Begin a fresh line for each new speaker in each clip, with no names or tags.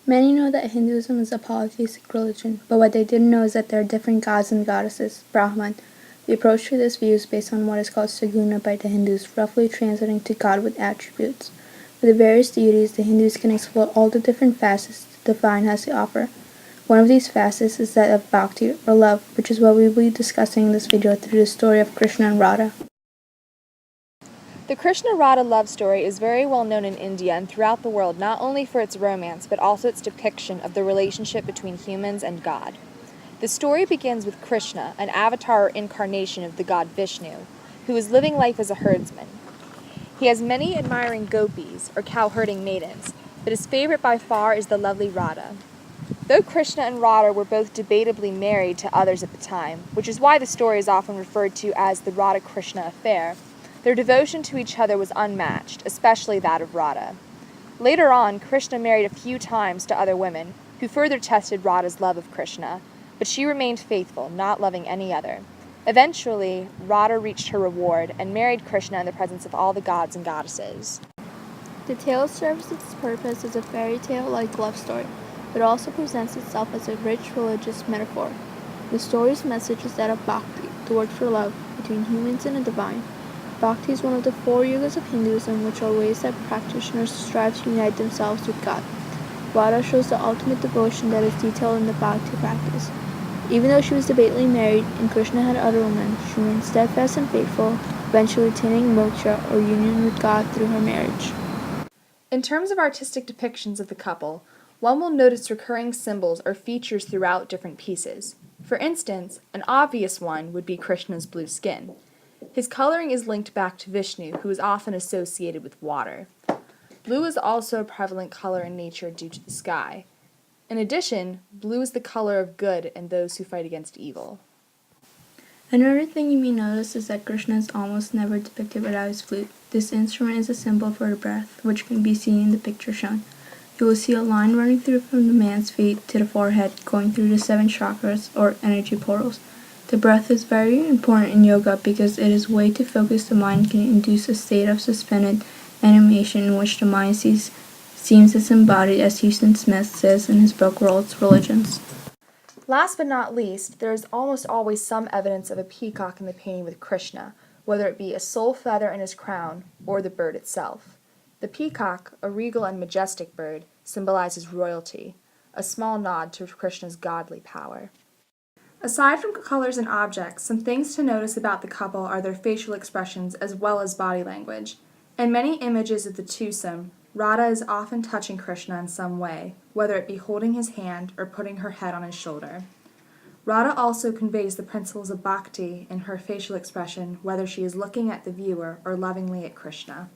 Many know that Hinduism is a polytheistic religion, but what they didn't know is that there are different gods and goddesses, Brahman. The approach to this view is based on what is called Saguna by the Hindus, roughly translating to God with attributes. For the various deities, the Hindus can explore all the different facets the divine has to offer. One of these facets is that of bhakti, or love, which is what we will be discussing in this video through the story of Krishna and Radha.
The Krishna Radha love story is very well known in India and throughout the world, not only for its romance, but also its depiction of the relationship between humans and God. The story begins with Krishna, an avatar or incarnation of the god Vishnu, who is living life as a herdsman. He has many admiring gopis, or cow-herding maidens, but his favorite by far is the lovely Radha. Though Krishna and Radha were both debatably married to others at the time, which is why the story is often referred to as the Radha-Krishna affair, their devotion to each other was unmatched, especially that of Radha. Later on, Krishna married a few times to other women, who further tested Radha's love of Krishna, but she remained faithful, not loving any other. Eventually, Radha reached her reward and married Krishna in the presence of all the gods and goddesses.
The tale serves its purpose as a fairy tale-like love story, but also presents itself as a rich religious metaphor. The story's message is that of bhakti, the word for love, between humans and the divine. Bhakti is one of the 4 yugas of Hinduism, which are ways that practitioners strive to unite themselves with God. Radha shows the ultimate devotion that is detailed in the Bhakti practice. Even though she was debatably married and Krishna had other women, she remained steadfast and faithful, eventually attaining moksha, or union with God, through her marriage.
In terms of artistic depictions of the couple, one will notice recurring symbols or features throughout different pieces. For instance, an obvious one would be Krishna's blue skin. His coloring is linked back to Vishnu, who is often associated with water. Blue is also a prevalent color in nature due to the sky. In addition, blue is the color of good and those who fight against evil.
Another thing you may notice is that Krishna is almost never depicted without his flute. This instrument is a symbol for the breath, which can be seen in the picture shown. You will see a line running through from the man's feet to the forehead, going through the 7 chakras, or energy portals. The breath is very important in yoga because it is a way to focus the mind and can induce a state of suspended animation in which the mind seems disembodied, as Houston Smith says in his book World's Religions.
Last but not least, there is almost always some evidence of a peacock in the painting with Krishna, whether it be a sole feather in his crown or the bird itself. The peacock, a regal and majestic bird, symbolizes royalty, a small nod to Krishna's godly power. Aside from colors and objects, some things to notice about the couple are their facial expressions as well as body language. In many images of the twosome, Radha is often touching Krishna in some way, whether it be holding his hand or putting her head on his shoulder. Radha also conveys the principles of bhakti in her facial expression, whether she is looking at the viewer or lovingly at Krishna.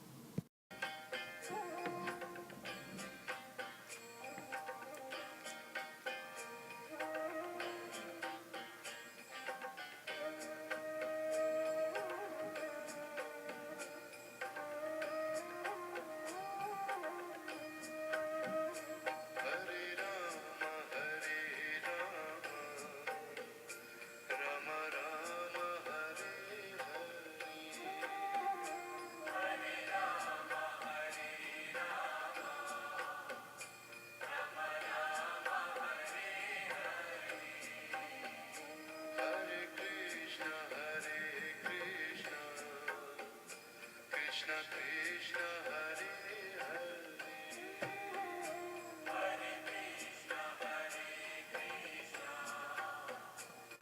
Krishna Krishna